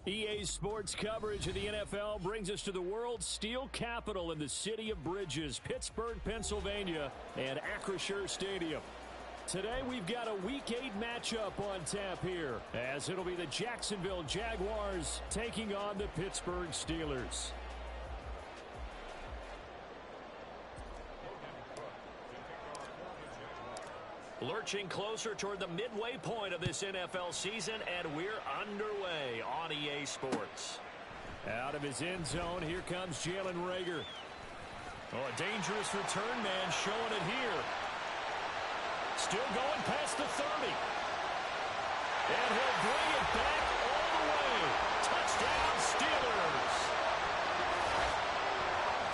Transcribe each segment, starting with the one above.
EA Sports coverage of the NFL brings us to the world's steel capital in the city of Bridges, Pittsburgh, Pennsylvania, and Acrisure Stadium. Today we've got a Week 8 matchup on tap here, as it'll be the Jacksonville Jaguars taking on the Pittsburgh Steelers. Lurching closer toward the midway point of this NFL season, and we're underway on EA Sports. Out of his end zone, here comes Jalen Reagor. Oh, a dangerous return man showing it here. Still going past the 30. And he'll bring it back all the way. Touchdown, Steelers.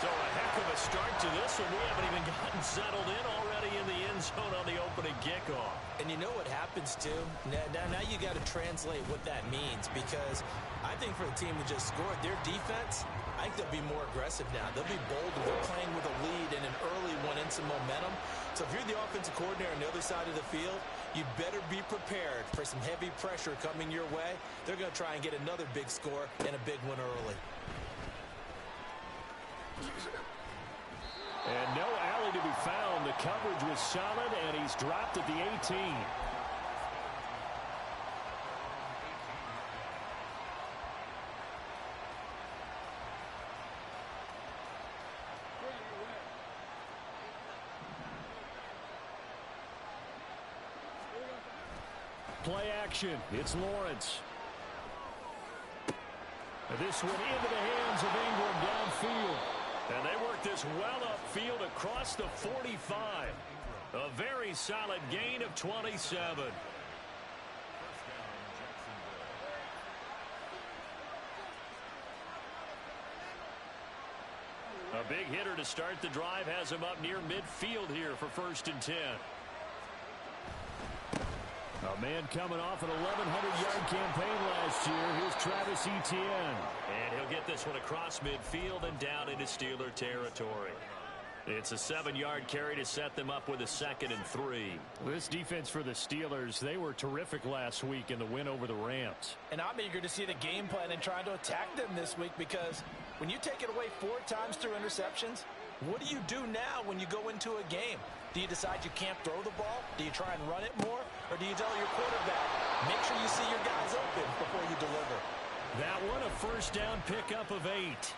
So a heck of a start to this one. We haven't even gotten settled in already in the end zone on the opening kickoff. And you know what happens, too? Now you got to translate what that means, because I think for the team to just score their defense, I think they'll be more aggressive now. They'll be bolder. They're playing with a lead and an early one and some momentum. So if you're the offensive coordinator on the other side of the field, you better be prepared for some heavy pressure coming your way. They're going to try and get another big score and a big one early. And no alley to be found. The coverage was solid, and he's dropped at the 18. Play action. It's Lawrence. This one into the hands of Ingram downfield. And they work this well upfield across the 45. A very solid gain of 27. A big hitter to start the drive has him up near midfield here for 1st and 10. A man coming off an 1,100-yard campaign last year. Here's Travis Etienne. And he'll get this one across midfield and down into Steeler territory. It's a 7-yard carry to set them up with a 2nd and 3. This defense for the Steelers, they were terrific last week in the win over the Rams. And I'm eager to see the game plan and trying to attack them this week, because when you take it away 4 times through interceptions, what do you do now when you go into a game? Do you decide you can't throw the ball? Do you try and run it more? Or do you tell your quarterback, make sure you see your guys open before you deliver? That one, a 1st down pickup of 8.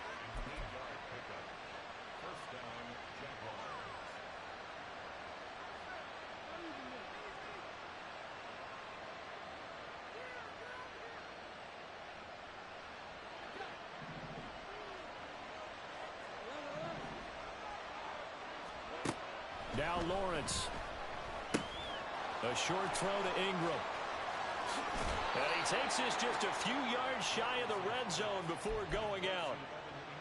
Now Lawrence. A short throw to Ingram. And he takes this just a few yards shy of the red zone before going out.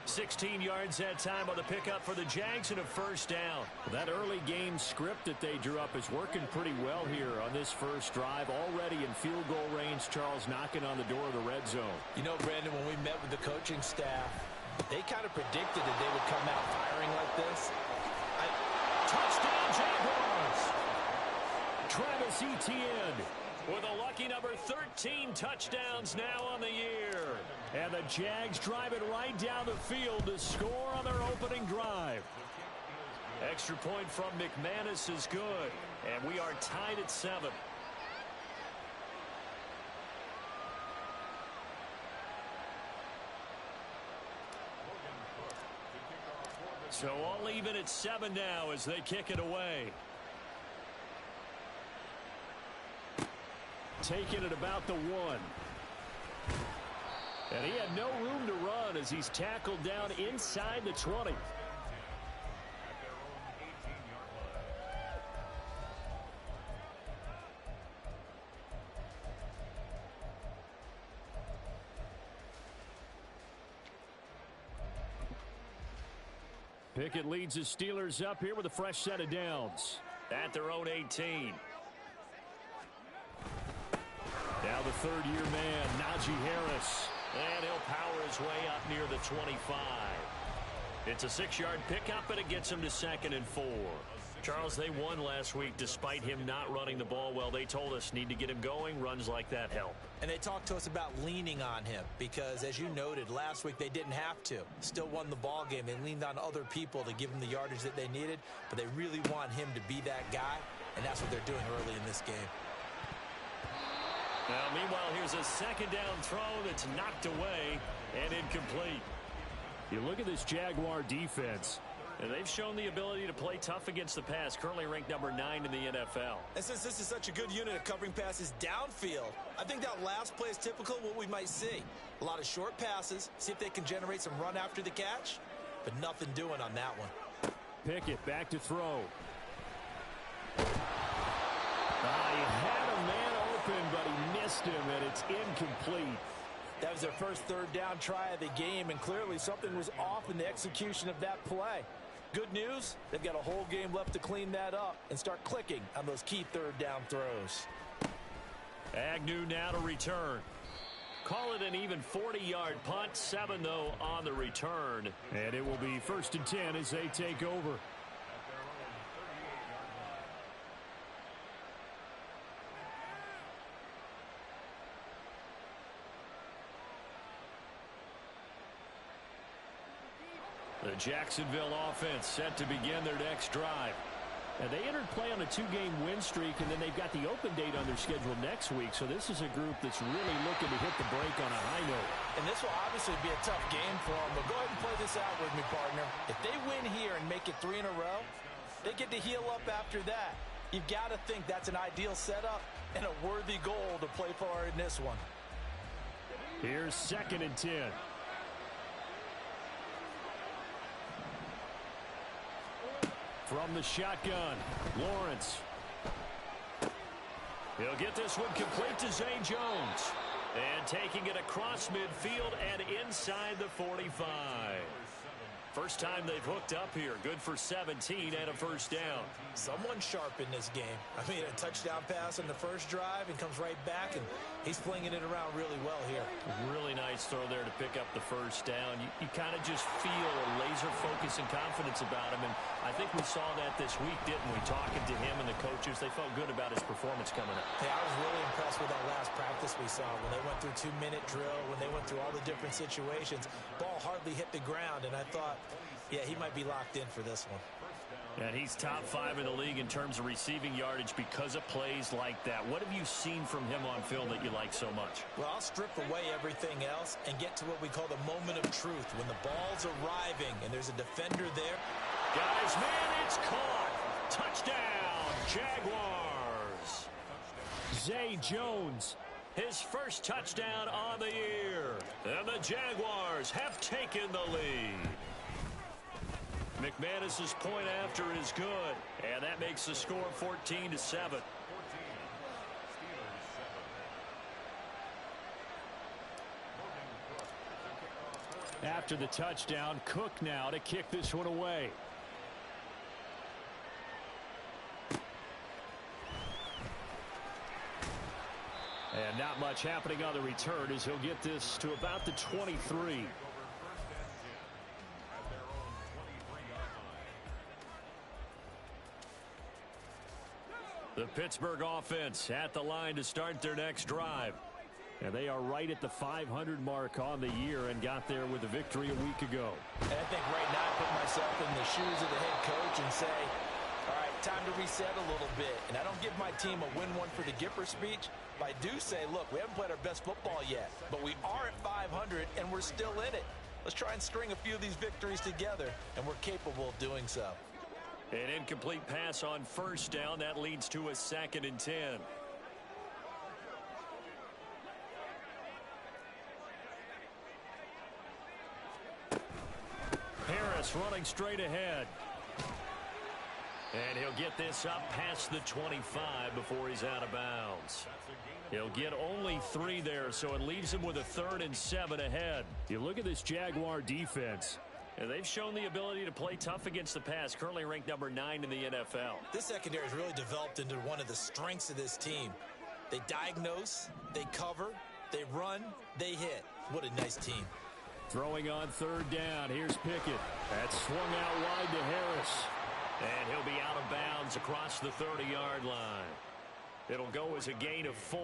16 yards that time on the pickup for the Jags and a 1st down. That early game script that they drew up is working pretty well here on this first drive. Already in field goal range, Charles knocking on the door of the red zone. You know, Brandon, when we met with the coaching staff, they kind of predicted that they would come out firing like this. Touchdown, Jaguars! Travis Etienne with a lucky number 13 touchdowns now on the year. And the Jags drive it right down the field to score on their opening drive. Extra point from McManus is good. And we are tied at 7. So all even at 7 now as they kick it away. Taking it about the 1. And he had no room to run as he's tackled down inside the 20. Pickett leads the Steelers up here with a fresh set of downs at their own 18. Now the 3rd-year man, Najee Harris. And he'll power his way up near the 25. It's a 6-yard pickup, and it gets him to 2nd and 4. Charles, they won last week despite him not running the ball well. They told us need to get him going. Runs like that help. And they talked to us about leaning on him because, as you noted, last week they didn't have to. Still won the ball game. They leaned on other people to give them the yardage that they needed, but they really want him to be that guy, and that's what they're doing early in this game. Now, meanwhile, here's a second down throw that's knocked away and incomplete. You look at this Jaguar defense, and they've shown the ability to play tough against the pass, currently ranked number 9 in the NFL. And since this is such a good unit of covering passes downfield, I think that last play is typical of what we might see. A lot of short passes, see if they can generate some run after the catch, but nothing doing on that one. Pickett back to throw. He had a man open, but he missed him, and it's incomplete. That was their first third down try of the game, and clearly something was off in the execution of that play. Good news, they've got a whole game left to clean that up and start clicking on those key third down throws. Agnew now to return. Call it an even 40-yard punt, 7 though on the return. And it will be 1st and 10 as they take over. The Jacksonville offense set to begin their next drive. And they entered play on a 2-game win streak, and then they've got the open date on their schedule next week. So this is a group that's really looking to hit the break on a high note. And this will obviously be a tough game for them, but go ahead and play this out with me, partner. If they win here and make it 3 in a row, they get to heal up after that. You've got to think that's an ideal setup and a worthy goal to play for in this one. Here's 2nd and 10. From the shotgun, Lawrence. He'll get this one complete to Zay Jones. And taking it across midfield and inside the 45. First time they've hooked up here. Good for 17 and a first down. Someone sharp in this game. I mean, a touchdown pass on the first drive and comes right back, and he's flinging it around really well here. Really nice throw there to pick up the first down. You kind of just feel a laser focus and confidence about him, and I think we saw that this week, didn't we? Talking to him and the coaches, they felt good about his performance coming up. Hey, I was really impressed with that last practice we saw when they went through 2-minute drill, when they went through all the different situations. Ball hardly hit the ground, and I thought, yeah, he might be locked in for this one. And he's top 5 in the league in terms of receiving yardage because of plays like that. What have you seen from him on film that you like so much? Well, I'll strip away everything else and get to what we call the moment of truth. When the ball's arriving and there's a defender there. Got his man, it's caught. Touchdown, Jaguars. Zay Jones, his first touchdown on the year. And the Jaguars have taken the lead. McManus's point after is good, and that makes the score 14-7. After the touchdown, Cook now to kick this one away. And not much happening on the return as he'll get this to about the 23. The Pittsburgh offense at the line to start their next drive. And they are right at the 500 mark on the year and got there with a victory a week ago. And I think right now I put myself in the shoes of the head coach and say, all right, time to reset a little bit. And I don't give my team a win one for the Gipper speech, but I do say, look, we haven't played our best football yet, but we are at 500 and we're still in it. Let's try and string a few of these victories together, and we're capable of doing so. An incomplete pass on first down. That leads to a 2nd and 10. Harris running straight ahead. And he'll get this up past the 25 before he's out of bounds. He'll get only 3 there, so it leaves him with a 3rd and 7 ahead. You look at this Jaguar defense. And they've shown the ability to play tough against the pass, currently ranked number 9 in the NFL. This secondary has really developed into one of the strengths of this team. They diagnose, they cover, they run, they hit. What a nice team. Throwing on 3rd down. Here's Pickett. That's swung out wide to Harris. And he'll be out of bounds across the 30-yard line. It'll go as a gain of 4,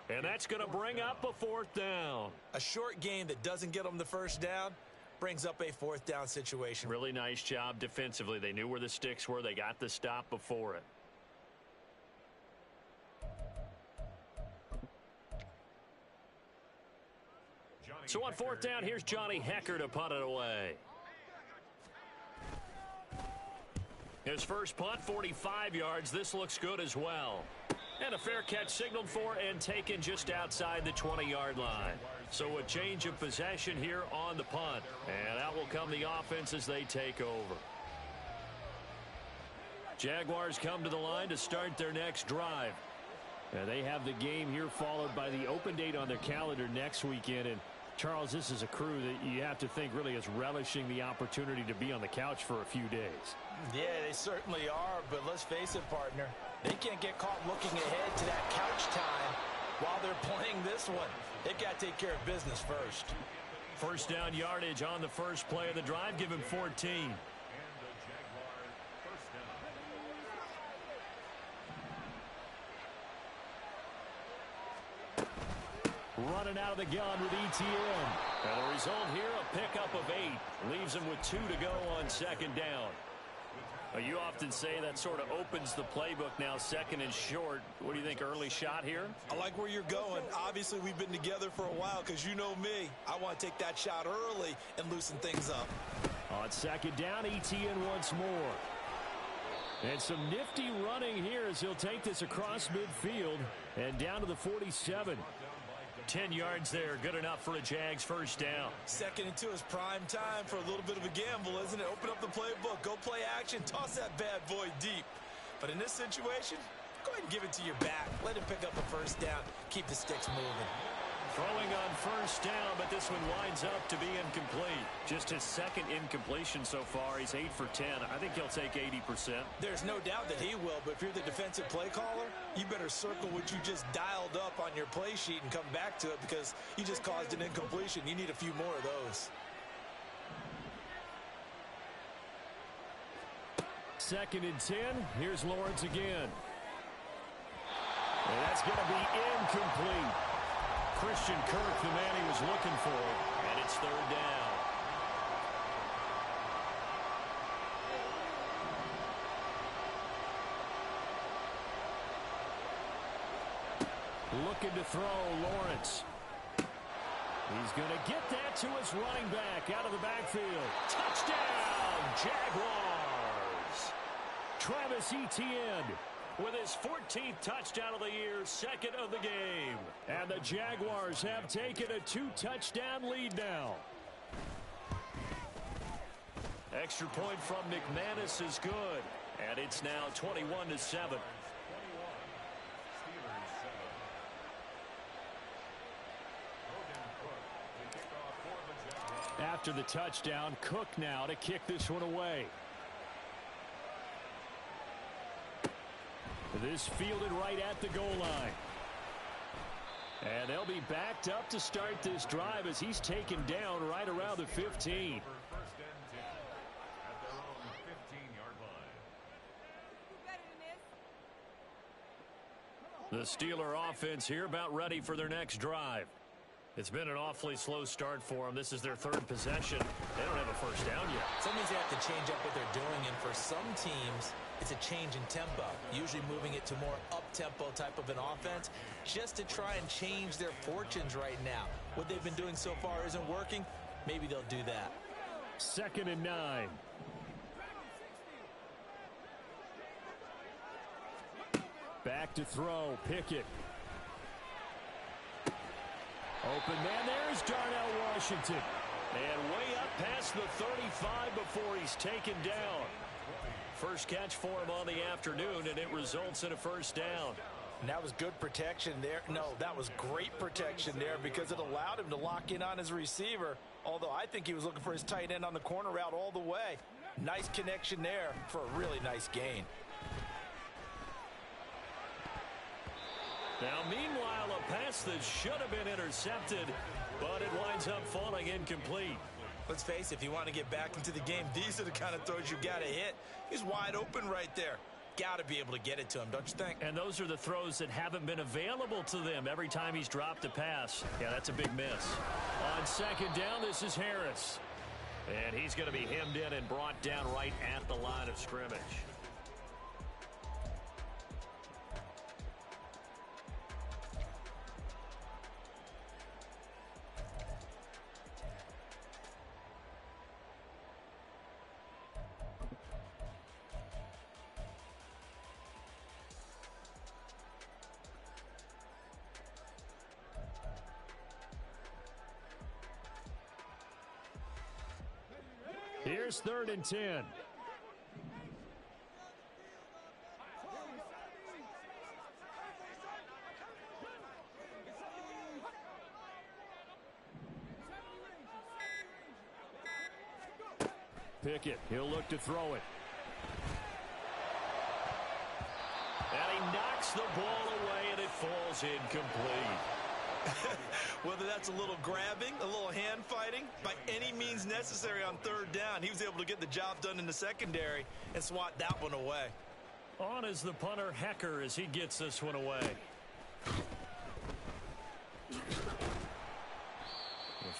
and that's going to bring up a 4th down. A short game that doesn't get them the first down brings up a 4th down situation. Really nice job defensively. They knew where the sticks were. They got the stop before it. So on 4th down, here's Johnny Hekker to punt it away. His first punt, 45 yards. This looks good as well. And a fair catch signaled for and taken just outside the 20-yard line. So a change of possession here on the punt. And out will come the offense as they take over. Jaguars come to the line to start their next drive. And they have the game here followed by the open date on their calendar next weekend. And Charles, this is a crew that you have to think really is relishing the opportunity to be on the couch for a few days. Yeah, they certainly are, but let's face it, partner. They can't get caught looking ahead to that couch time while they're playing this one. They've got to take care of business first. First down yardage on the first play of the drive. Give him 14. Running out of the gun with ETN. And the result here, a pickup of 8. Leaves him with 2 to go on second down. You often say that sort of opens the playbook now, second and short. What do you think, early shot here? I like where you're going. Obviously, we've been together for a while because you know me. I want to take that shot early and loosen things up. On second down, ETN once more. And some nifty running here as he'll take this across midfield and down to the 47. 10 yards there, good enough for a Jags first down. 2nd and 2 is prime time for a little bit of a gamble, isn't it? Open up the playbook, go play action, toss that bad boy deep. But in this situation, go ahead and give it to your back. Let him pick up a first down, keep the sticks moving. Throwing on first down, but this one winds up to be incomplete. Just his second incompletion so far. He's 8 for 10. I think he'll take 80%. There's no doubt that he will, but if you're the defensive play caller, you better circle what you just dialed up on your play sheet and come back to it because you just caused an incompletion. You need a few more of those. 2nd and 10. Here's Lawrence again. And that's going to be incomplete. Christian Kirk, the man he was looking for, and it's 3rd down. Looking to throw, Lawrence. He's going to get that to his running back out of the backfield. Touchdown, Jaguars! Travis Etienne with his 14th touchdown of the year, 2nd of the game. And the Jaguars have taken a 2-touchdown lead now. Extra point from McManus is good. And it's now 21-7. After the touchdown, Cook now to kick this one away. This fielded right at the goal line. And they'll be backed up to start this drive as he's taken down right around the 15. The Steeler offense here about ready for their next drive. It's been an awfully slow start for them. This is their 3rd possession. They don't have a first down yet. That means they have to change up what they're doing, and for some teams, it's a change in tempo, usually moving it to more up-tempo type of an offense just to try and change their fortunes right now. What they've been doing so far isn't working. Maybe they'll do that. 2nd and 9. Back to throw, Pickett. Open man, there's Darnell Washington. And way up past the 35 before he's taken down. First catch for him on the afternoon, and it results in a first down. And that was good protection there. No, that was great protection there because it allowed him to lock in on his receiver, although I think he was looking for his tight end on the corner route all the way. Nice connection there for a really nice gain. Now, meanwhile, a pass that should have been intercepted, but it winds up falling incomplete. Let's face it, if you want to get back into the game, these are the kind of throws you got to hit. He's wide open right there. Got to be able to get it to him, don't you think? And those are the throws that haven't been available to them every time he's dropped a pass. Yeah, that's a big miss. On second down, this is Harris. And he's going to be hemmed in and brought down right at the line of scrimmage. Here's 3rd and 10. Pickett, he'll look to throw it. And he knocks the ball away, and it falls incomplete. Whether that's a little grabbing, a little hand fighting, by any means necessary on 3rd down, he was able to get the job done in the secondary and swat that one away. On is the punter, Hecker, as he gets this one away. A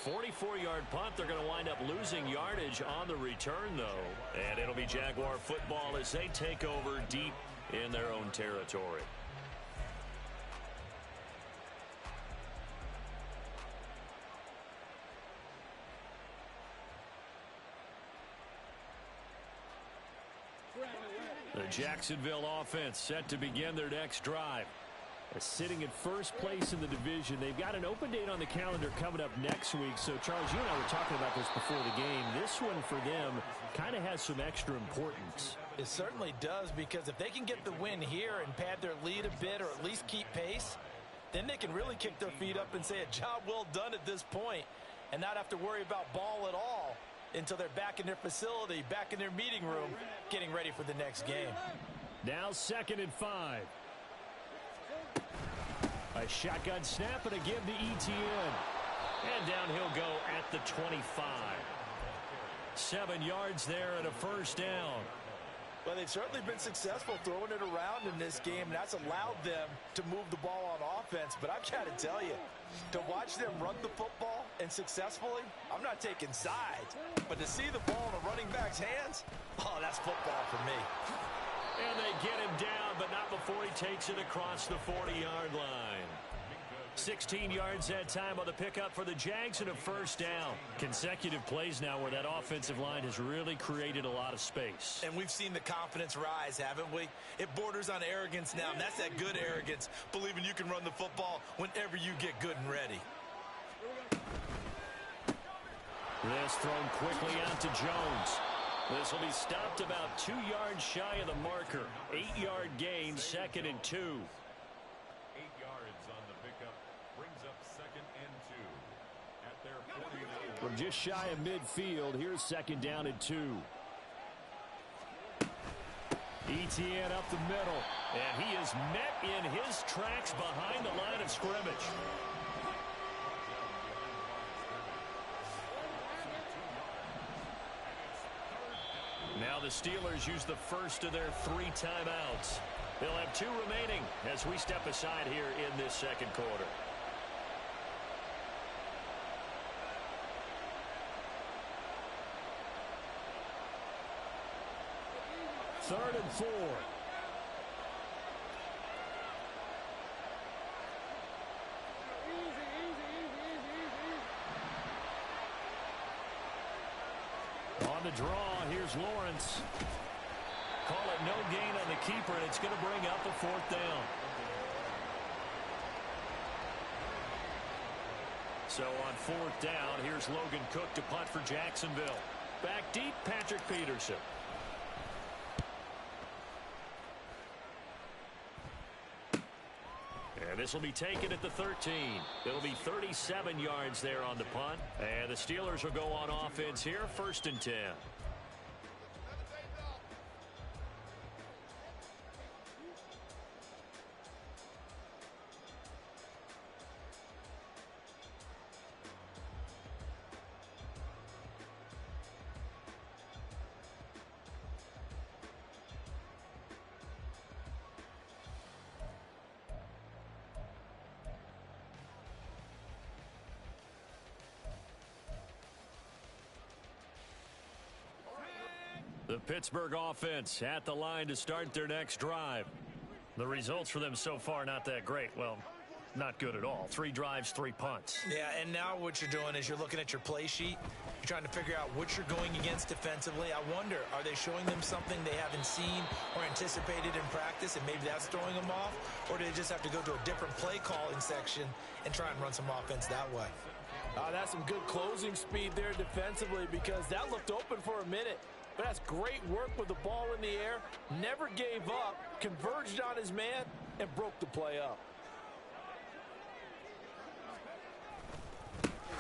44-yard punt. They're going to wind up losing yardage on the return, though. And it'll be Jaguar football as they take over deep in their own territory. The Jacksonville offense set to begin their next drive. Sitting at first place in the division. They've got an open date on the calendar coming up next week. So, Charles, you and I were talking about this before the game. This one for them kind of has some extra importance. It certainly does, because if they can get the win here and pad their lead a bit or at least keep pace, then they can really kick their feet up and say a job well done at this point and not have to worry about ball at all until they're back in their facility, back in their meeting room, getting ready for the next game. Now 2nd and 5. A shotgun snap and a give to Etienne. And down he'll go at the 25. 7 yards there and a 1st down. Well, they've certainly been successful throwing it around in this game, and that's allowed them to move the ball on offense. But I've got to tell you, to watch them run the football and successfully, I'm not taking sides. But to see the ball in a running back's hands, oh, that's football for me. And they get him down, but not before he takes it across the 40-yard line. 16 yards that time on the pickup for the Jags and a 1st down. Consecutive plays now where that offensive line has really created a lot of space. And we've seen the confidence rise, haven't we? It borders on arrogance now, and that's that good arrogance, believing you can run the football whenever you get good and ready. This thrown quickly out to Jones. This will be stopped about 2 yards shy of the marker. 8-yard gain, 2nd and 2. 8 yards on the pickup brings up 2nd and 2 at their 49. From just shy of midfield, here's 2nd down and 2. Etienne up the middle, and he is met in his tracks behind the line of scrimmage. Now the Steelers use the first of their 3 timeouts. They'll have 2 remaining as we step aside here in this 2nd quarter. Third and 4. On the draw, here's Lawrence. Call it no gain on the keeper, and it's going to bring up a 4th down. So on 4th down, here's Logan Cook to punt for Jacksonville. Back deep, Patrick Peterson. And this will be taken at the 13. It'll be 37 yards there on the punt. And the Steelers will go on offense here, 1st and 10. The Pittsburgh offense at the line to start their next drive. The results for them so far not that great. Well, not good at all. 3 drives, 3 punts. Yeah, and now what you're doing is you're looking at your play sheet. You're trying to figure out what you're going against defensively. I wonder, are they showing them something they haven't seen or anticipated in practice, and maybe that's throwing them off? Or do they just have to go to a different play calling section and try and run some offense that way? That's some good closing speed there defensively, because that looked open for a minute. But that's great work with the ball in the air. Never gave up, converged on his man, and broke the play up.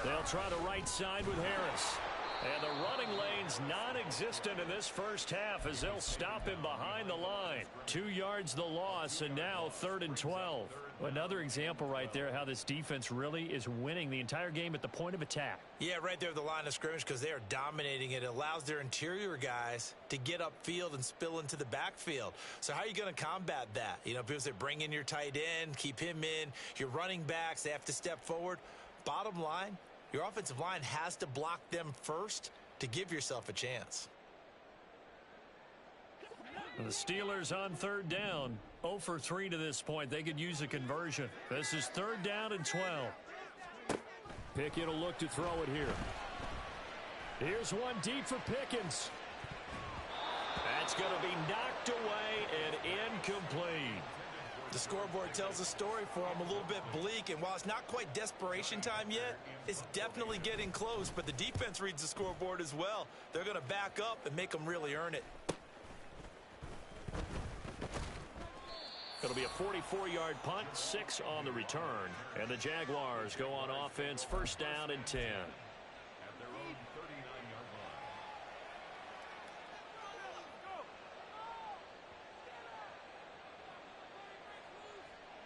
They'll try the right side with Harris. And the running lane's non-existent in this first half as they'll stop him behind the line. 2 yards the loss, and now 3rd and 12. Another example right there how this defense really is winning the entire game at the point of attack. Yeah, right there at the line of scrimmage, because they are dominating it. It allows their interior guys to get upfield and spill into the backfield. So how are you going to combat that? You know, people say bring in your tight end, keep him in. Your running backs, they have to step forward. Bottom line, your offensive line has to block them first to give yourself a chance. The Steelers on 3rd down. 0 for 3 to this point. They could use a conversion. This is 3rd down and 12. Pickett will look to throw it here. Here's one deep for Pickens. That's going to be knocked away and incomplete. The scoreboard tells a story for them, a little bit bleak, and while it's not quite desperation time yet, it's definitely getting close, but the defense reads the scoreboard as well. They're going to back up and make them really earn it. It'll be a 44-yard punt, 6 on the return, and the Jaguars go on offense, 1st down and 10. At their own 39-yard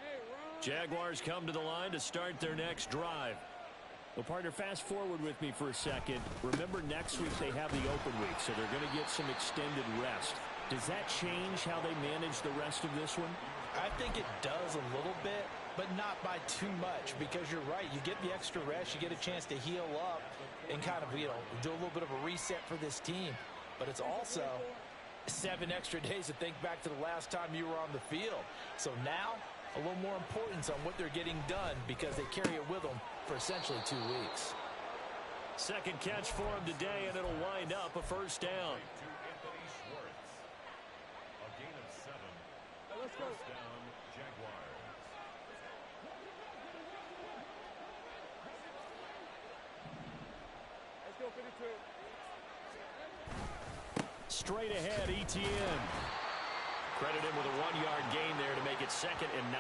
line. Jaguars come to the line to start their next drive. Well, partner, fast forward with me for a second. Remember, next week they have the open week, so they're going to get some extended rest. Does that change how they manage the rest of this one? I think it does a little bit, but not by too much, because you're right. You get the extra rest. You get a chance to heal up and kind of, you know, do a little bit of a reset for this team. But it's also 7 extra days to think back to the last time you were on the field. So now, a little more importance on what they're getting done, because they carry it with them for essentially 2 weeks. Second catch for him today, and it'll wind up a 1st down. To Anthony Schwartz. A gain of 7. Let's go. 1st down, Jaguars. Let's go, 52. Straight ahead, Etienne. Credit him with a 1-yard gain there to make it 2nd and 9.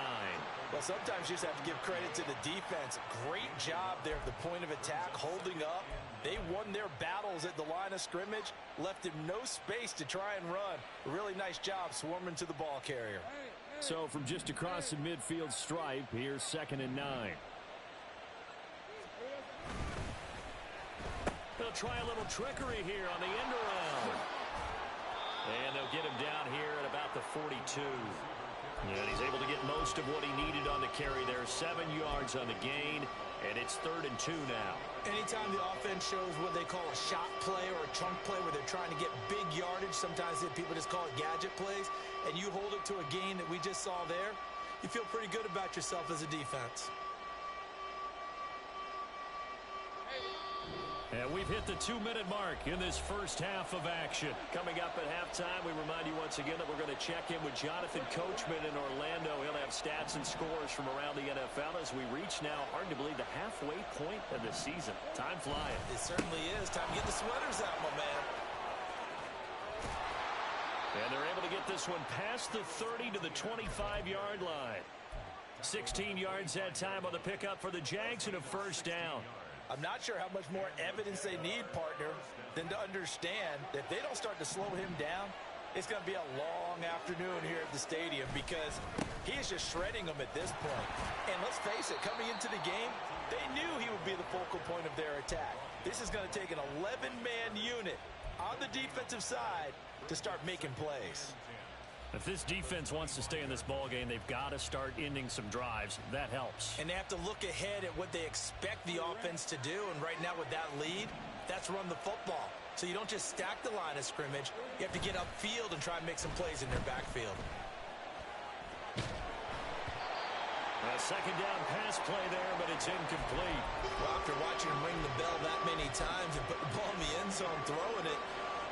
Well, sometimes you just have to give credit to the defense. Great job there at the point of attack, holding up. They won their battles at the line of scrimmage, left him no space to try and run. A really nice job swarming to the ball carrier. So from just across the midfield stripe, here's 2nd and 9. They'll try a little trickery here on the end around. And they'll get him down here at about the 42. And he's able to get most of what he needed on the carry there. 7 yards on the gain, and it's 3rd and 2 now. Anytime the offense shows what they call a shot play or a chunk play where they're trying to get big yardage, sometimes people just call it gadget plays, and you hold it to a gain that we just saw there, you feel pretty good about yourself as a defense. And we've hit the 2-minute mark in this first half of action. Coming up at halftime, we remind you once again that we're going to check in with Jonathan Coachman in Orlando. He'll have stats and scores from around the NFL as we reach now, hard to believe, the halfway point of the season. Time flying. It certainly is. Time to get the sweaters out, my man. And they're able to get this one past the 30 to the 25-yard line. 16 yards that time on the pickup for the Jags and a 1st down. I'm not sure how much more evidence they need, partner, than to understand that if they don't start to slow him down, it's going to be a long afternoon here at the stadium, because he is just shredding them at this point. And let's face it, coming into the game, they knew he would be the focal point of their attack. This is going to take an 11-man unit on the defensive side to start making plays. If this defense wants to stay in this ball game, they've got to start ending some drives. That helps. And they have to look ahead at what they expect the offense to do. And right now with that lead, that's run the football. So you don't just stack the line of scrimmage. You have to get upfield and try and make some plays in their backfield. A second down pass play there, but it's incomplete. Well, after watching him ring the bell that many times and put the ball in the end zone throwing it,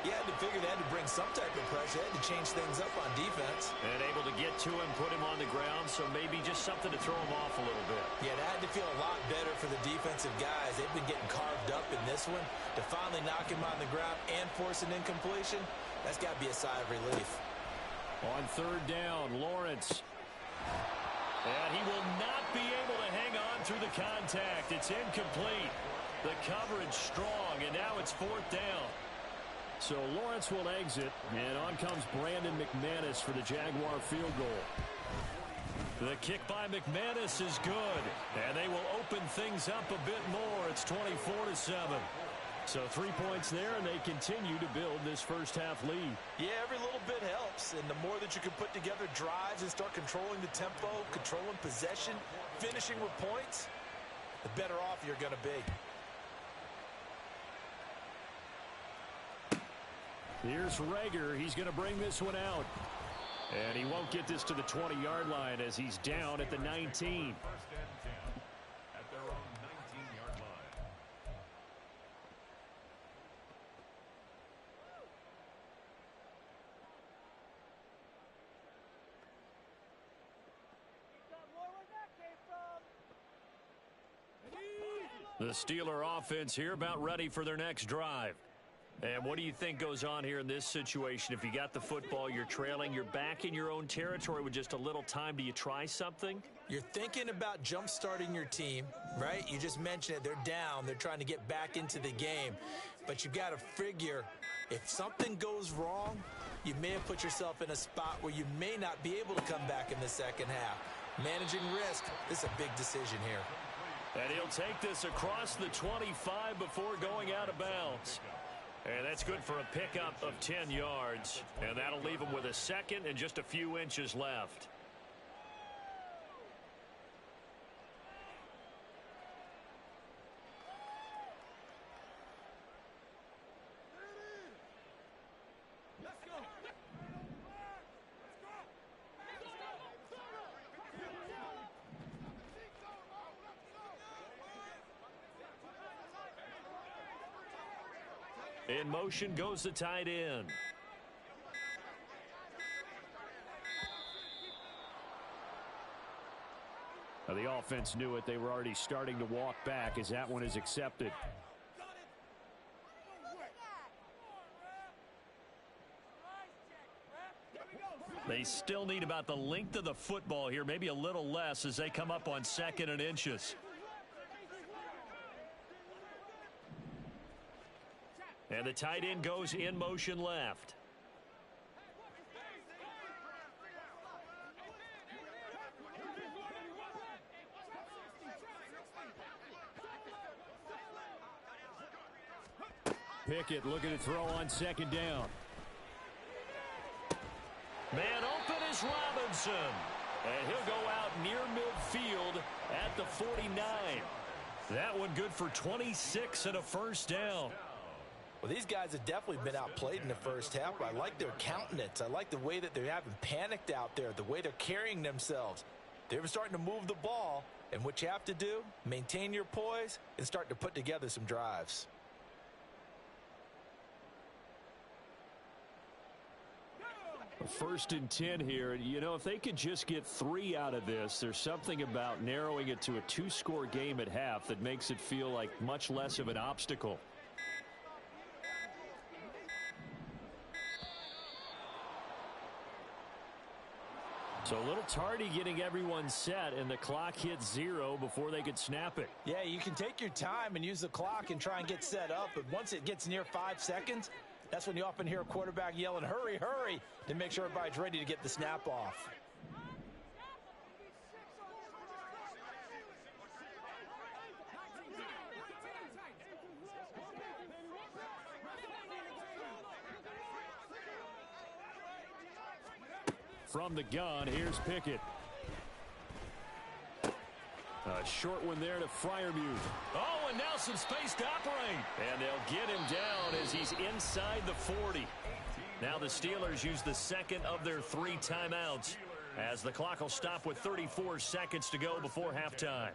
you had to figure they had to bring some type of pressure. They had to change things up on defense. And able to get to him, put him on the ground, so maybe just something to throw him off a little bit. Yeah, that had to feel a lot better for the defensive guys. They've been getting carved up in this one. To finally knock him on the ground and force an incompletion, that's got to be a sigh of relief. On third down, Lawrence. And he will not be able to hang on through the contact. It's incomplete. The coverage strong, and now it's fourth down. So Lawrence will exit, and on comes Brandon McManus for the Jaguar field goal. The kick by McManus is good, and they will open things up a bit more. It's 24-7. So 3 points there, and they continue to build this first half lead. Yeah, every little bit helps, and the more that you can put together drives and start controlling the tempo, controlling possession, finishing with points, the better off you're going to be. Here's Reagor. He's going to bring this one out. And he won't get this to the 20-yard line as he's down at the 19. First and 10 at their own 19-yard line. The Steeler offense here about ready for their next drive. And what do you think goes on here in this situation? If you got the football, you're trailing, you're back in your own territory with just a little time. Do you try something? You're thinking about jump-starting your team, right? You just mentioned it. They're down. They're trying to get back into the game. But you've got to figure if something goes wrong, you may have put yourself in a spot where you may not be able to come back in the second half. Managing risk, this is a big decision here. And he'll take this across the 25 before going out of bounds. And that's good for a pickup of 10 yards. And that'll leave him with a second and just a few inches left. In motion goes the tight end. Now the offense knew it. They were already starting to walk back as that one is accepted. They still need about the length of the football here, maybe a little less as they come up on second and inches. And the tight end goes in motion left. Pickett looking to throw on second down. Man open is Robinson. And he'll go out near midfield at the 49. That one good for 26 and a first down. Well, these guys have definitely been outplayed in the first half. I like their countenance. I like the way that they haven't panicked out there, the way they're carrying themselves. They're starting to move the ball, and what you have to do, maintain your poise and start to put together some drives. First and 10 here. You know, if they could just get 3 out of this, there's something about narrowing it to a 2-score game at half that makes it feel like much less of an obstacle. So a little tardy getting everyone set, and the clock hits 0 before they could snap it. Yeah, you can take your time and use the clock and try and get set up, but once it gets near 5 seconds, that's when you often hear a quarterback yelling, hurry, hurry, to make sure everybody's ready to get the snap off. From the gun, here's Pickett. A short one there to Freiermuth. Oh, and now some space to operate. And they'll get him down as he he's inside the 40. Now the Steelers use the second of their 3 timeouts as the clock will stop with 34 seconds to go before halftime.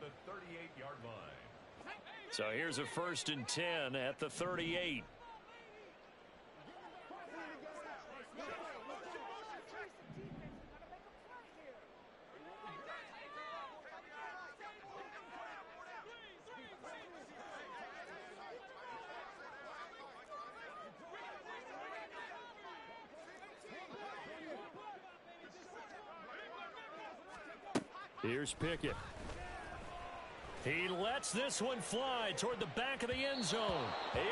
So here's a 1st and 10 at the 38. Here's Pickett. He lets this one fly toward the back of the end zone.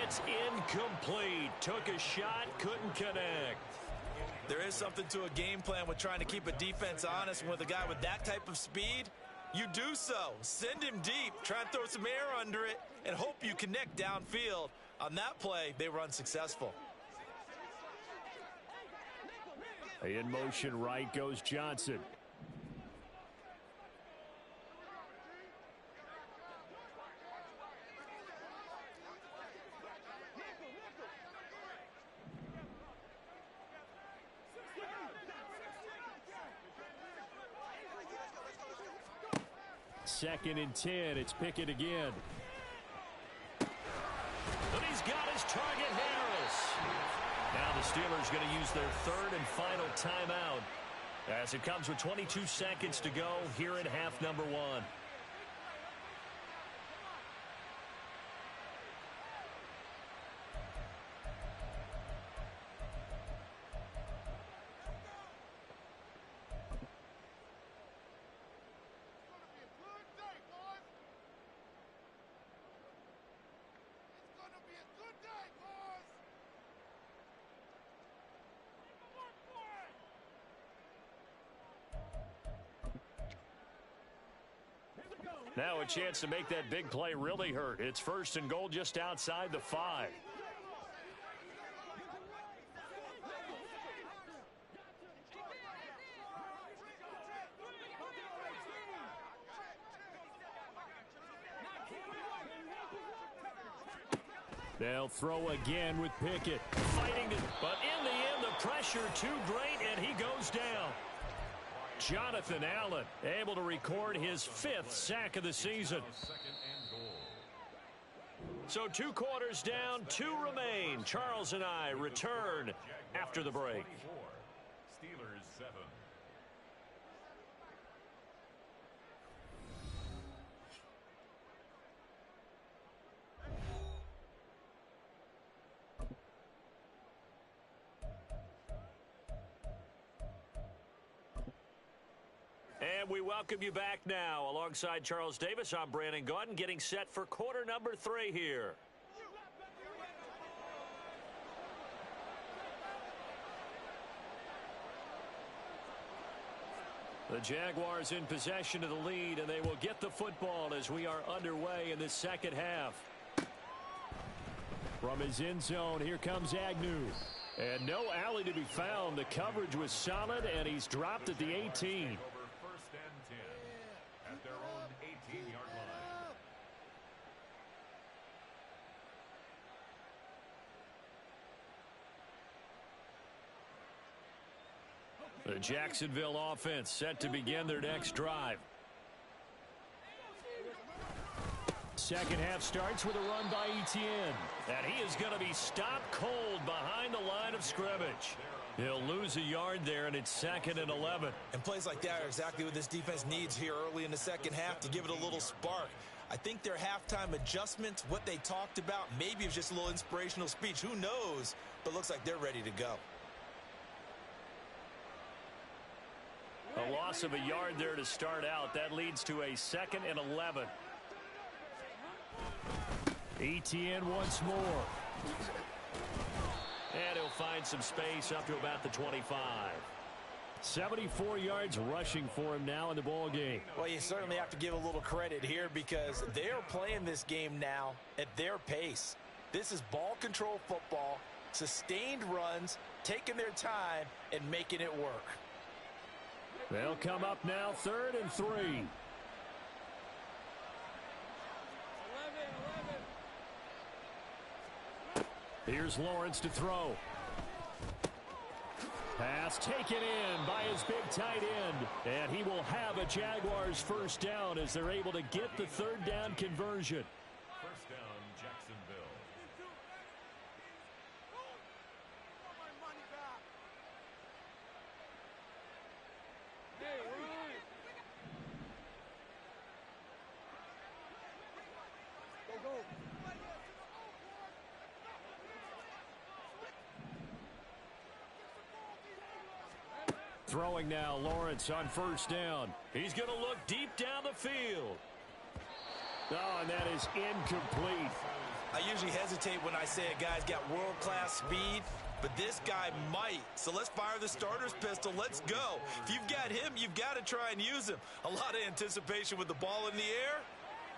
It's incomplete. Took a shot, couldn't connect. There is something to a game plan with trying to keep a defense honest. And with a guy with that type of speed, you do so. Send him deep. Try and throw some air under it and hope you connect downfield. On that play, they were unsuccessful. In motion right goes Johnson. Second and 10. It's Pickett again. And he's got his target, Harris. Now the Steelers going to use their 3rd and final timeout as it comes with 22 seconds to go here in half number 1. Now a chance to make that big play really hurt. It's 1st and goal just outside the 5. They'll throw again with Pickett. Fighting it, but in the end the pressure too great and he goes down. Jonathan Allen able to record his 5th sack of the season. So 2 quarters down, 2 remain. Charles and I return after the break. Steelers 7. And we welcome you back now. Alongside Charles Davis, I'm Brandon Gaudin, getting set for quarter number 3 here. The Jaguars in possession of the lead, and they will get the football as we are underway in the second half. From his end zone, here comes Agnew. And no alley to be found. The coverage was solid, and he's dropped at the 18. At their own 18-yard line. The Jacksonville offense set to begin their next drive. Second half starts with a run by Etienne. And he is going to be stopped cold behind the line of scrimmage. He'll lose a yard there, and it's 2nd and 11. And plays like that are exactly what this defense needs here early in the second half to give it a little spark. I think their halftime adjustments, what they talked about, maybe it was just a little inspirational speech. Who knows? But looks like they're ready to go. A loss of a yard there to start out. That leads to a 2nd and 11. Etienne once more. And he'll find some space up to about the 25. 74 yards rushing for him now in the ball game. Well, you certainly have to give a little credit here because they're playing this game now at their pace. This is ball control football, sustained runs, taking their time, and making it work. They'll come up now 3rd and 3. Here's Lawrence to throw. Pass taken in by his big tight end. And he will have a Jaguars first down as they're able to get the third down conversion. First down, Jacksonville. Throwing now, Lawrence on first down. He's going to look deep down the field. Oh, and that is incomplete. I usually hesitate when I say a guy's got world-class speed, but this guy might. So let's fire the starter's pistol. Let's go. If you've got him, you've got to try and use him. A lot of anticipation with the ball in the air,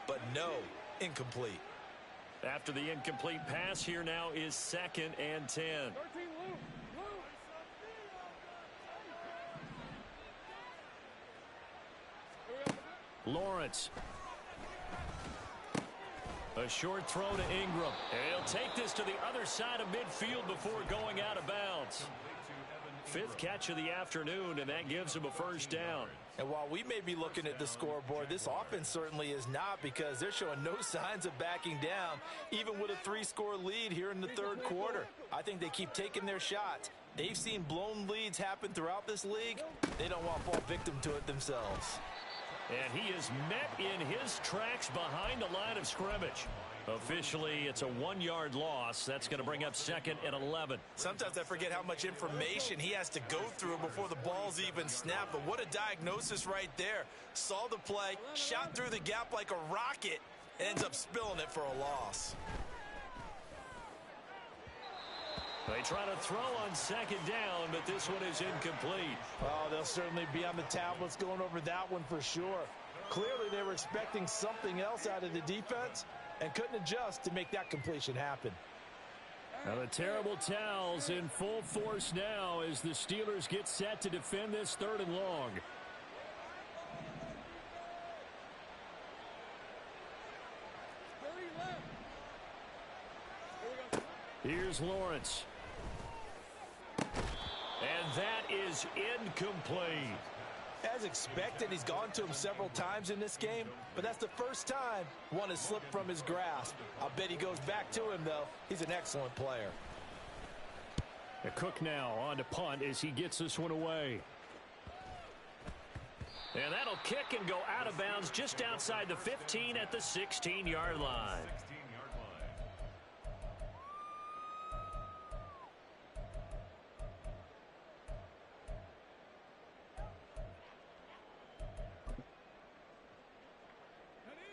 but no, incomplete. After the incomplete pass, here now is 2nd and 10. Lawrence. A short throw to Ingram. And he'll take this to the other side of midfield before going out of bounds. 5th catch of the afternoon, and that gives him a first down. And while we may be looking at the scoreboard, this offense certainly is not, because they're showing no signs of backing down, even with a 3-score lead here in the third quarter. I think they keep taking their shots. They've seen blown leads happen throughout this league. They don't want to fall victim to it themselves. And he is met in his tracks behind the line of scrimmage. Officially, it's a 1-yard loss. That's going to bring up 2nd and 11. Sometimes I forget how much information he has to go through before the ball's even snapped. But what a diagnosis right there. Saw the play, shot through the gap like a rocket, ends up spilling it for a loss. They try to throw on 2nd down, but this one is incomplete. Oh, they'll certainly be on the tablets going over that one for sure. Clearly, they were expecting something else out of the defense and couldn't adjust to make that completion happen. Now the terrible towels in full force now as the Steelers get set to defend this 3rd and long. Here's Lawrence. And that is incomplete. As expected, he's gone to him several times in this game, but that's the first time one has slipped from his grasp. I'll bet he goes back to him, though. He's an excellent player. Cook now on to punt as he gets this one away. And that'll kick and go out of bounds just outside the 15 at the 16-yard line.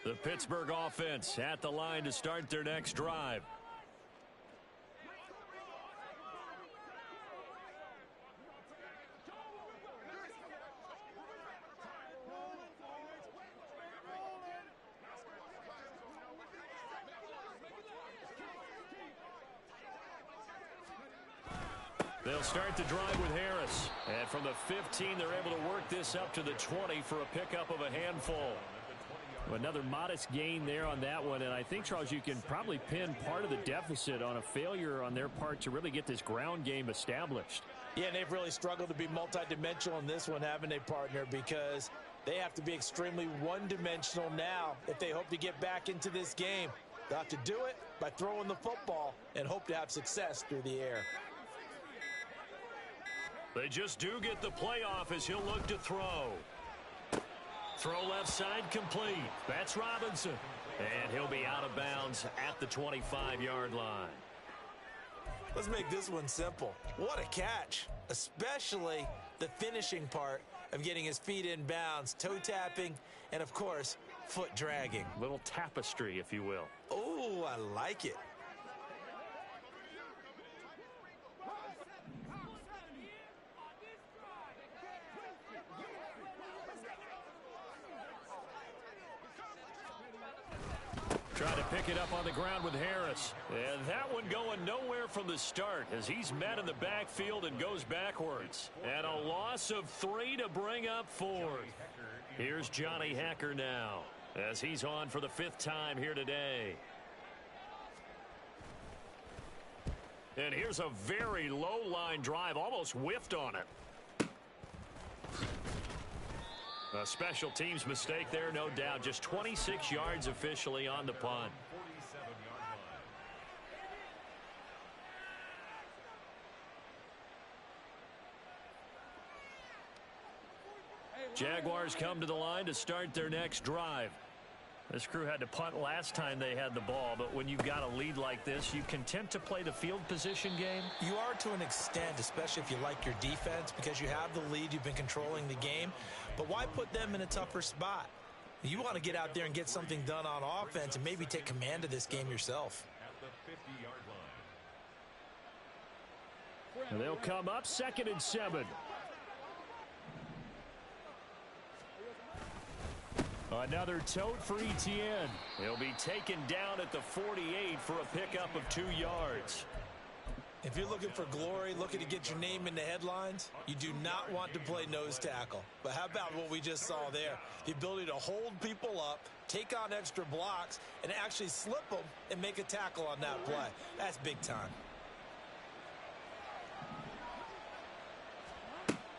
The Pittsburgh offense at the line to start their next drive. They'll start the drive with Harris. And from the 15, they're able to work this up to the 20 for a pickup of a handful. Another modest gain there on that one, and I think, Charles, you can probably pin part of the deficit on a failure on their part to really get this ground game established. Yeah, and they've really struggled to be multidimensional in this one, haven't they, partner? Because they have to be extremely one-dimensional now if they hope to get back into this game. They'll have to do it by throwing the football and hope to have success through the air. They just do get the playoff as he'll look to throw. Throw left side complete. That's Robinson. And he'll be out of bounds at the 25-yard line. Let's make this one simple. What a catch, especially the finishing part of getting his feet in bounds, toe tapping, and, of course, foot dragging. Little tapestry, if you will. Oh, I like it. Trying to pick it up on the ground with Harris. And that one going nowhere from the start as he's met in the backfield and goes backwards. And a loss of 3 to bring up 4. Here's Johnny Hekker now as he's on for the 5th time here today. And here's a very low-line drive, almost whiffed on it. A special teams mistake there, no doubt. Just 26 yards officially on the punt. 47-yard line. Jaguars come to the line to start their next drive. This crew had to punt last time they had the ball, but when you've got a lead like this, you content to play the field position game? You are to an extent, especially if you like your defense, because you have the lead, you've been controlling the game. But why put them in a tougher spot? You want to get out there and get something done on offense and maybe take command of this game yourself. At the 50-yard line. And they'll come up 2nd and 7. Another tote for Etienne. He'll be taken down at the 48 for a pickup of 2 yards. If you're looking for glory, looking to get your name in the headlines, you do not want to play nose tackle. But how about what we just saw there? The ability to hold people up, take on extra blocks, and actually slip them and make a tackle on that play. That's big time.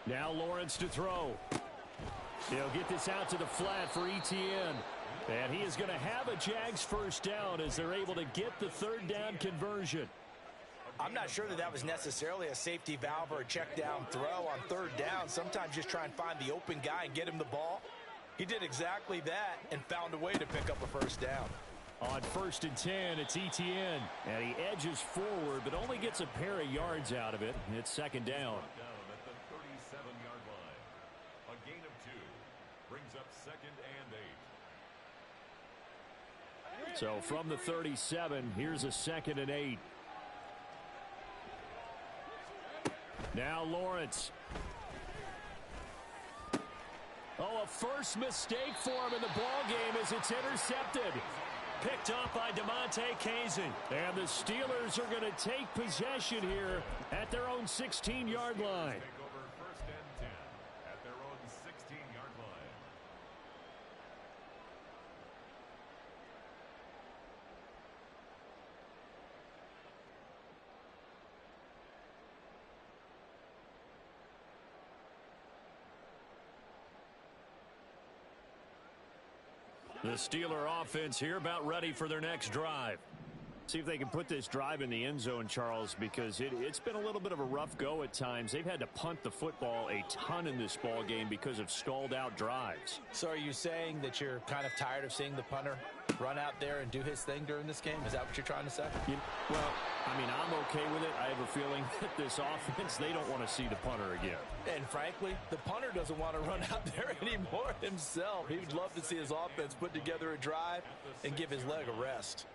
Now Lawrence to throw. He'll get this out to the flat for Etienne. And he is going to have a Jags first down as they're able to get the 3rd down conversion. I'm not sure that was necessarily a safety valve or a check down throw on 3rd down. Sometimes just try and find the open guy and get him the ball. He did exactly that and found a way to pick up a first down. On 1st and 10, it's Etienne. And he edges forward, but only gets a pair of yards out of it. It's 2nd down. Down at the 37-yard line. A gain of 2 brings up 2nd and 8. So from the 37, here's a 2nd and 8. Now Lawrence. Oh, a first mistake for him in the ball game as it's intercepted. Picked up by DeMonte Kazin. And the Steelers are going to take possession here at their own 16-yard line. Take over 1st and 10 at their own 16-yard line. The Steeler offense here about ready for their next drive. See if they can put this drive in the end zone, Charles, because it's been a little bit of a rough go at times. They've had to punt the football a ton in this ball game because of stalled out drives. So are you saying that you're kind of tired of seeing the punter run out there and do his thing during this game? Is that what you're trying to say? Well, I mean, I'm okay with it. I have a feeling that this offense, they don't want to see the punter again. And frankly, the punter doesn't want to run out there anymore himself. He would love to see his offense put together a drive and give his leg a rest.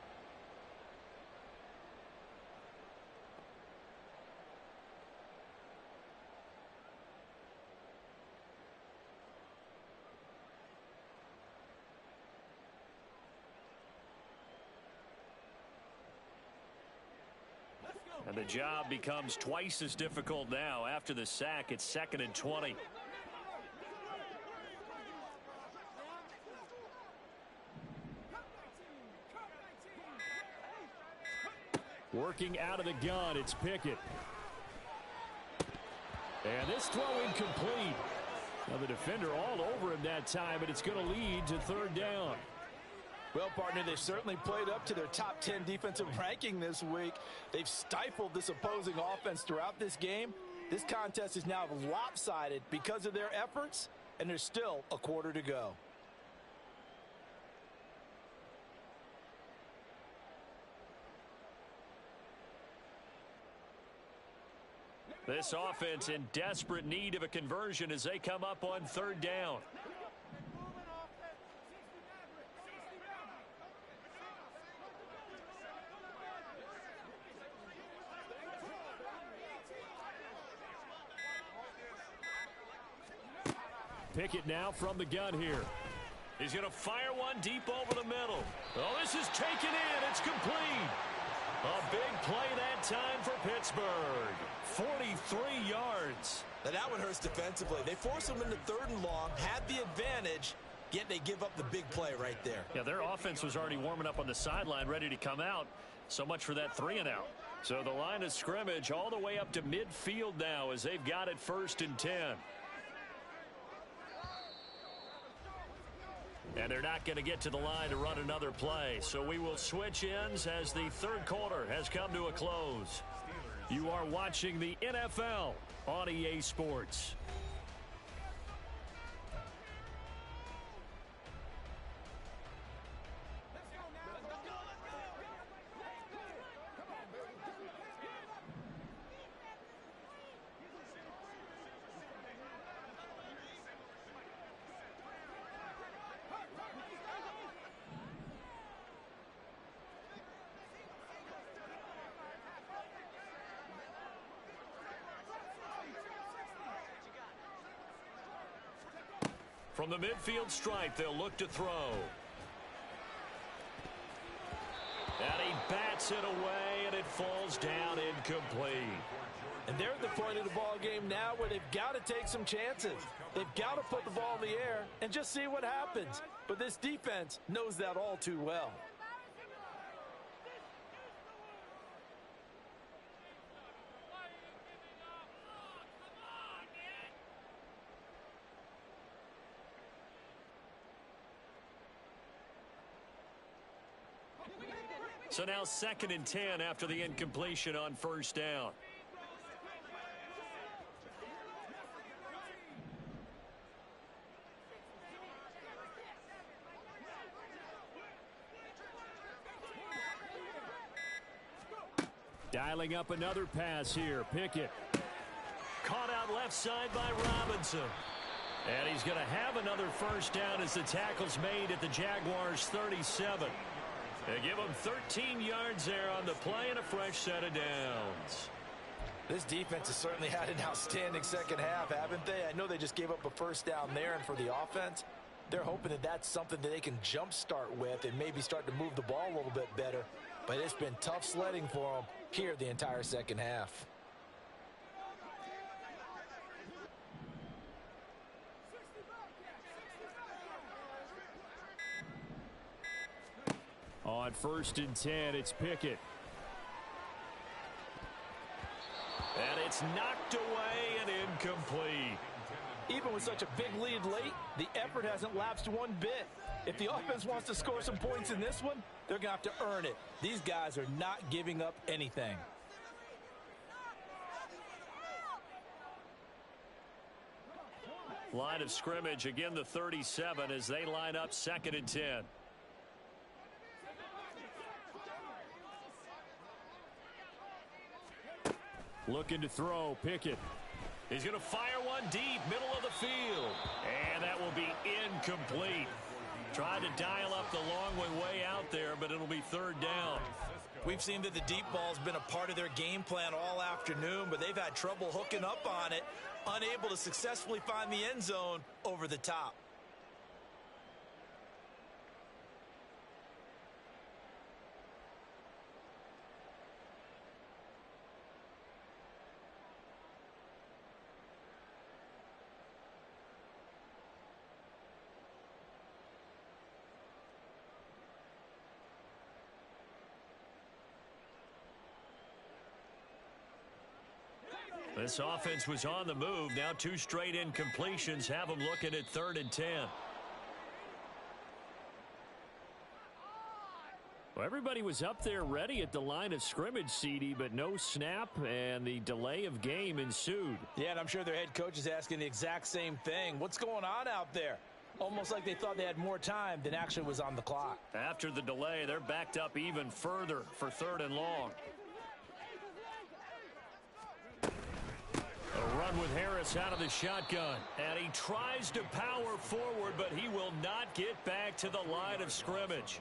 And the job becomes twice as difficult now. After the sack, it's 2nd and 20. Working out of the gun, it's Pickett. And this throw incomplete. Now the defender all over him that time, but it's going to lead to 3rd down. Well, partner, they've certainly played up to their top 10 defensive ranking this week. They've stifled this opposing offense throughout this game. This contest is now lopsided because of their efforts, and there's still a quarter to go. This offense in desperate need of a conversion as they come up on 3rd down. Pickett now from the gun here. He's going to fire one deep over the middle. Oh, this is taken in. It's complete. A big play that time for Pittsburgh. 43 yards. Now that one hurts defensively. They force them into 3rd and long, had the advantage, yet they give up the big play right there. Yeah, their offense was already warming up on the sideline, ready to come out. So much for that 3 and out. So the line of scrimmage all the way up to midfield now as they've got it 1st and 10. And they're not going to get to the line to run another play. So we will switch ends as the 3rd quarter has come to a close. You are watching the NFL on EA Sports. From the midfield stripe, they'll look to throw. And he bats it away, and it falls down incomplete. And they're at the point of the ball game now where they've got to take some chances. They've got to put the ball in the air and just see what happens. But this defense knows that all too well. So now 2nd and 10 after the incompletion on 1st down. Dialing up another pass here. Pickett. Caught out left side by Robinson. And he's going to have another 1st down as the tackle's made at the Jaguars' 37. They give him 13 yards there on the play and a fresh set of downs. This defense has certainly had an outstanding second half, haven't they? I know they just gave up a 1st down there, and for the offense, they're hoping that that's something that they can jumpstart with and maybe start to move the ball a little bit better. But it's been tough sledding for them here the entire second half. On 1st and 10, it's Pickett. And it's knocked away and incomplete. Even with such a big lead late, the effort hasn't lapsed one bit. If the offense wants to score some points in this one, they're going to have to earn it. These guys are not giving up anything. Line of scrimmage, again the 37 as they line up 2nd and 10. Looking to throw, Pickett. He's going to fire one deep, middle of the field. And that will be incomplete. Tried to dial up the long way out there, but it'll be 3rd down. We've seen that the deep ball's been a part of their game plan all afternoon, but they've had trouble hooking up on it, unable to successfully find the end zone over the top. This offense was on the move. Now 2 straight incompletions have them looking at 3rd and 10. Well, everybody was up there ready at the line of scrimmage, CD, but no snap, and the delay of game ensued. Yeah, and I'm sure their head coach is asking the exact same thing. What's going on out there? Almost like they thought they had more time than actually was on the clock. After the delay, they're backed up even further for 3rd and long. A run with Harris out of the shotgun. And he tries to power forward, but he will not get back to the line of scrimmage.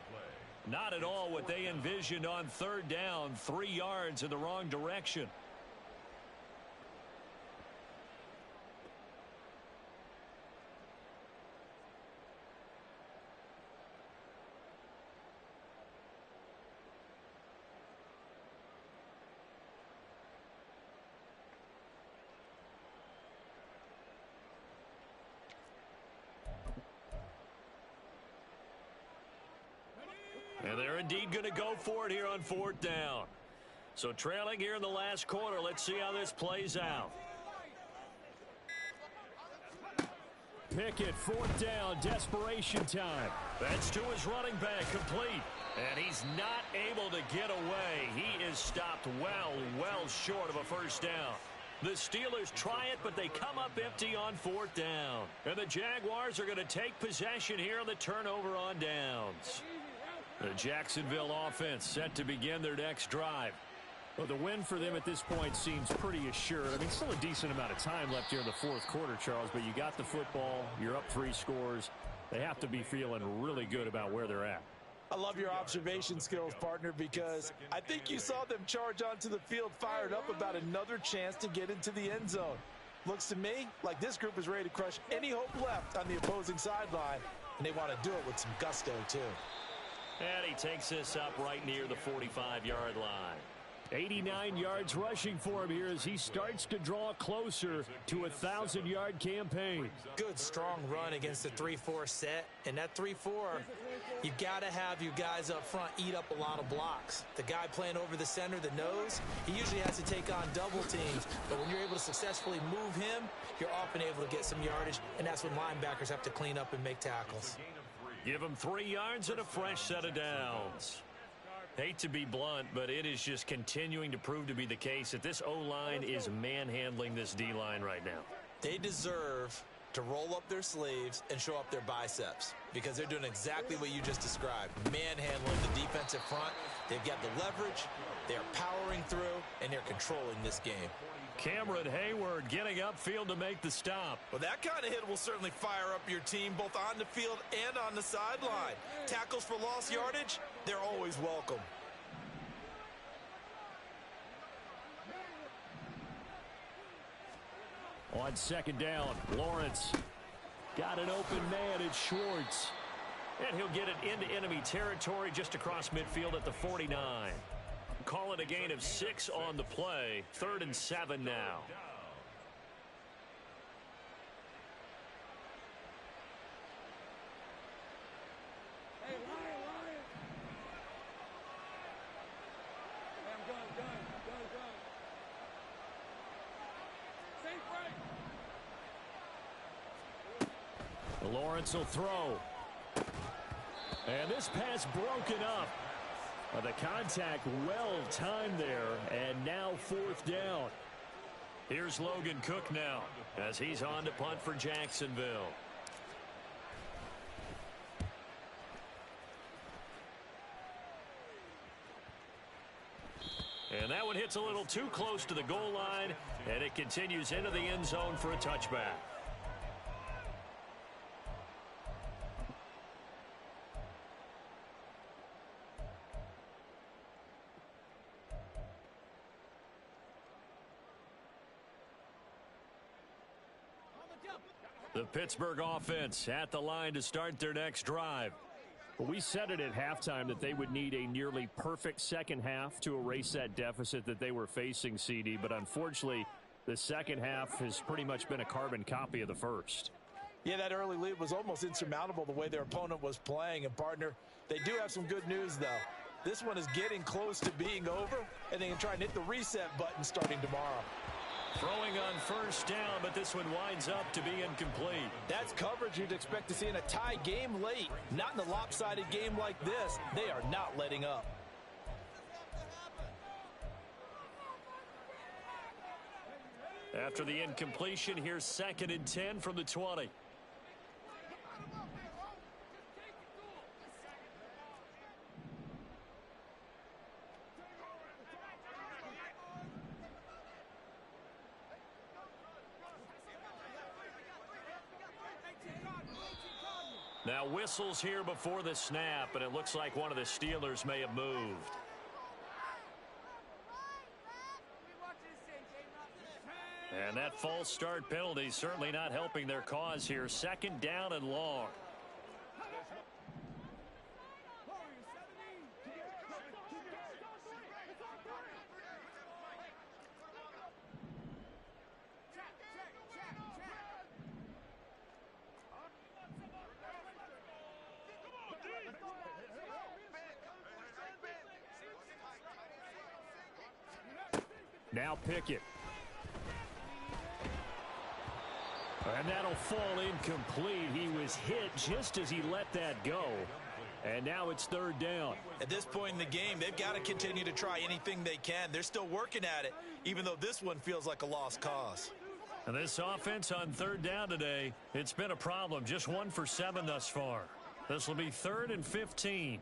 Not at all what they envisioned on 3rd down. 3 yards in the wrong direction. And they're indeed going to go for it here on 4th down. So trailing here in the last quarter. Let's see how this plays out. Pickett, fourth down, desperation time. That's to his running back, complete. And he's not able to get away. He is stopped well short of a first down. The Steelers try it, but they come up empty on fourth down. And the Jaguars are going to take possession here on the turnover on downs. The Jacksonville offense set to begin their next drive. Well, the win for them at this point seems pretty assured. I mean, still a decent amount of time left here in the fourth quarter, Charles, but you got the football. You're up 3 scores. They have to be feeling really good about where they're at. I love your observation skills, partner, because I think you saw them charge onto the field fired up about another chance to get into the end zone. Looks to me like this group is ready to crush any hope left on the opposing sideline, and they want to do it with some gusto, too. And he takes this up right near the 45-yard line. 89 yards rushing for him here as he starts to draw closer to a 1,000-yard campaign. Good, strong run against the 3-4 set. And that 3-4, you've got to have your guys up front eat up a lot of blocks. The guy playing over the center, the nose, he usually has to take on double teams. But when you're able to successfully move him, you're often able to get some yardage. And that's when linebackers have to clean up and make tackles. Give him 3 yards and a fresh set of downs. Hate to be blunt, but it is just continuing to prove to be the case that this O-line is manhandling this D-line right now. They deserve to roll up their sleeves and show up their biceps because they're doing exactly what you just described, manhandling the defensive front. They've got the leverage, they're powering through, and they're controlling this game. Cameron Hayward getting upfield to make the stop. Well, that kind of hit will certainly fire up your team both on the field and on the sideline. Tackles for lost yardage, they're always welcome. On second down, Lawrence got an open man. It's Schwartz. And he'll get it into enemy territory just across midfield at the 49. Call it a gain of 6 on the play. 3rd and 7 now. Hey, Ryan. Hey, I'm going. Safe break. Lawrence will throw. And this pass broken up. The contact well timed there, and now 4th down. Here's Logan Cook now as he's on to punt for Jacksonville. And that one hits a little too close to the goal line, and it continues into the end zone for a touchback. The Pittsburgh offense at the line to start their next drive. Well, we said it at halftime that they would need a nearly perfect second half to erase that deficit that they were facing, CD. But unfortunately, the second half has pretty much been a carbon copy of the first. Yeah, that early lead was almost insurmountable the way their opponent was playing. And, partner, they do have some good news, though. This one is getting close to being over, and they can try and hit the reset button starting tomorrow. Throwing on first down, but this one winds up to be incomplete. That's coverage you'd expect to see in a tie game late. Not in a lopsided game like this. They are not letting up. After the incompletion, here's 2nd and 10 from the 20. Now whistles here before the snap, and it looks like one of the Steelers may have moved. And that false start penalty certainly not helping their cause here. 2nd down and long. Now Pickett. And that'll fall incomplete. He was hit just as he let that go. And now it's third down. At this point in the game, they've got to continue to try anything they can. They're still working at it, even though this one feels like a lost cause. And this offense on third down today, it's been a problem. Just 1 for 7 thus far. This will be 3rd and 15.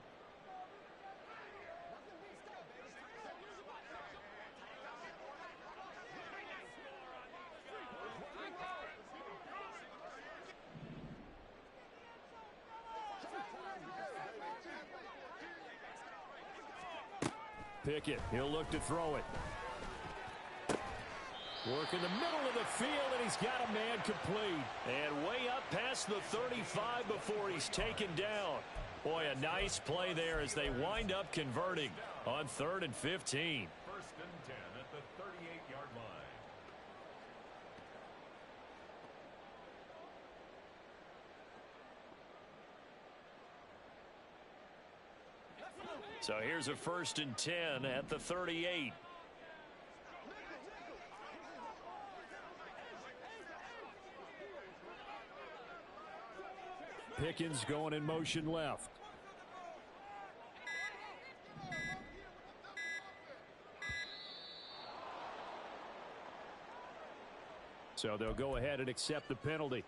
Pickett, he'll look to throw it. Work in the middle of the field, and he's got a man complete. And way up past the 35 before he's taken down. Boy, a nice play there as they wind up converting on 3rd and 15. 1st and 10 at the 38-yard line. So here's a 1st and 10 at the 38. Pickens going in motion left. So they'll go ahead and accept the penalty.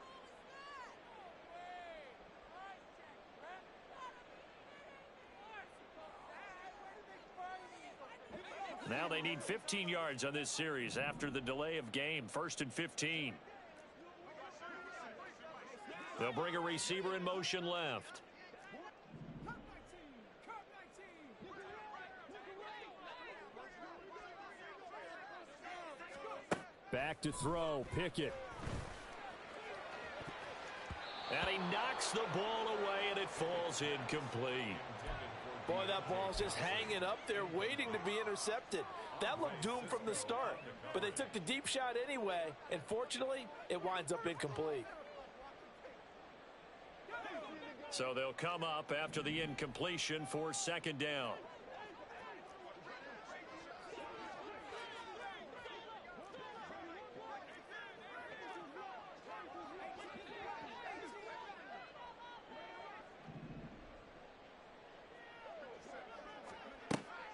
Now they need 15 yards on this series after the delay of game. 1st and 15. They'll bring a receiver in motion left. Back to throw. Pickett. And he knocks the ball away, and it falls incomplete. Boy, that ball's just hanging up there waiting to be intercepted. That looked doomed from the start, but they took the deep shot anyway, and fortunately, it winds up incomplete. So they'll come up after the incompletion for 2nd down.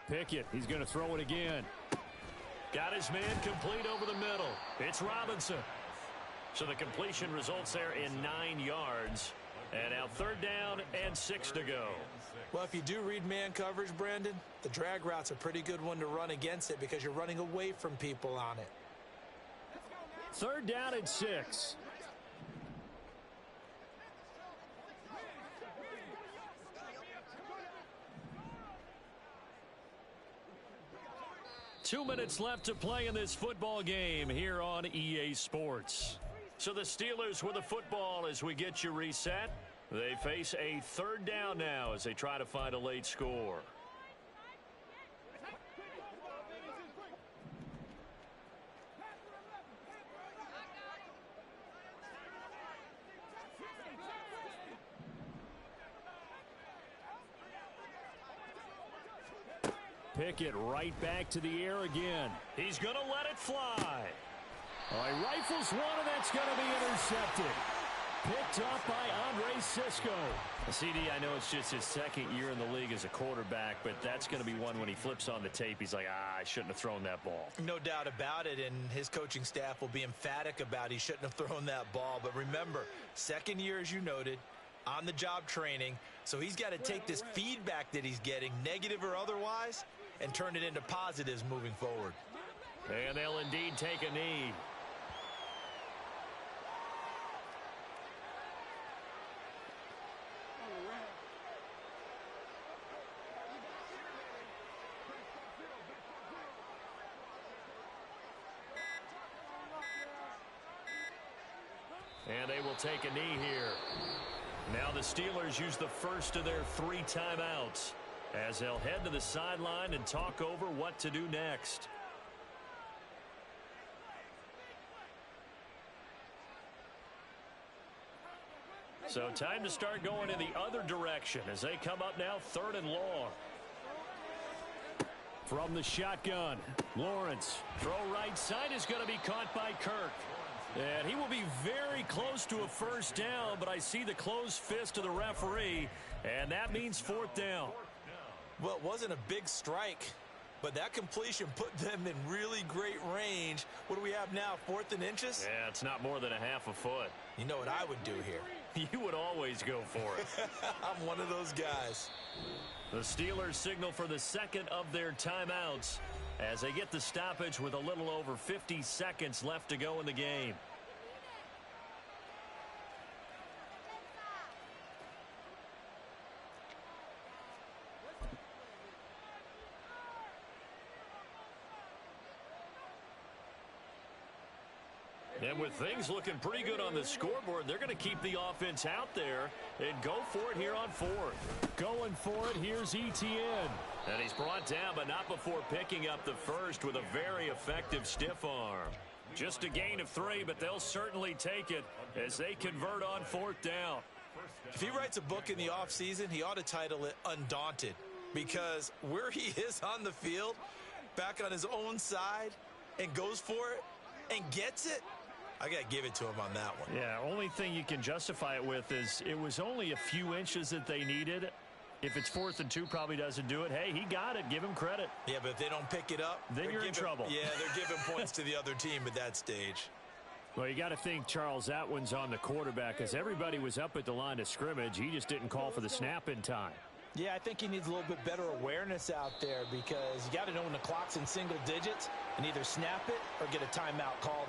Pickett, he's going to throw it again. Got his man complete over the middle. It's Robinson. So the completion results there in 9 yards. And now 3rd down and 6 to go. Well, if you do read man coverage, Brandon, the drag route's a pretty good one to run against it because you're running away from people on it. 3rd down and 6. Two minutes left to play in this football game here on EA Sports. So the Steelers with the football as we get you reset. They face a 3rd down now as they try to find a late score. Pickett right back to the air again. He's going to let it fly. All right, rifles one, and that's going to be intercepted. Picked up by Andre Cisco. CD, I know it's just his 2nd year in the league as a quarterback, but that's going to be one when he flips on the tape. He's like, I shouldn't have thrown that ball. No doubt about it, and his coaching staff will be emphatic about he shouldn't have thrown that ball. But remember, 2nd year, as you noted, on-the-job training, so he's got to take this feedback that he's getting, negative or otherwise, and turn it into positives moving forward. And they'll indeed take a knee. And they will take a knee here. Now the Steelers use the first of their 3 timeouts as they'll head to the sideline and talk over what to do next. So time to start going in the other direction as they come up now 3rd and long. From the shotgun, Lawrence. Throw right side is going to be caught by Kirk. And he will be very close to a first down, but I see the closed fist of the referee, and that means fourth down. Well, it wasn't a big strike, but that completion put them in really great range. What do we have now, 4th and inches? Yeah, it's not more than a half a foot. You know what I would do here? You would always go for it. I'm one of those guys. The Steelers signal for the second of their timeouts as they get the stoppage with a little over 50 seconds left to go in the game. And with things looking pretty good on the scoreboard, they're going to keep the offense out there and go for it here on fourth. Going for it, here's Etienne. And he's brought down, but not before picking up the first with a very effective stiff arm. Just a gain of 3, but they'll certainly take it as they convert on fourth down. If he writes a book in the offseason, he ought to title it Undaunted, because where he is on the field, back on his own side, and goes for it and gets it, I got to give it to him on that one. Yeah, only thing you can justify it with is it was only a few inches that they needed. If it's 4th and 2, probably doesn't do it. Hey, he got it. Give him credit. Yeah, but if they don't pick it up, then you're in trouble. Yeah, they're giving points to the other team at that stage. Well, you got to think, Charles, that one's on the quarterback because everybody was up at the line of scrimmage. He just didn't call for the snap in time. Yeah, I think he needs a little bit better awareness out there because you got to know when the clock's in single digits and either snap it or get a timeout called.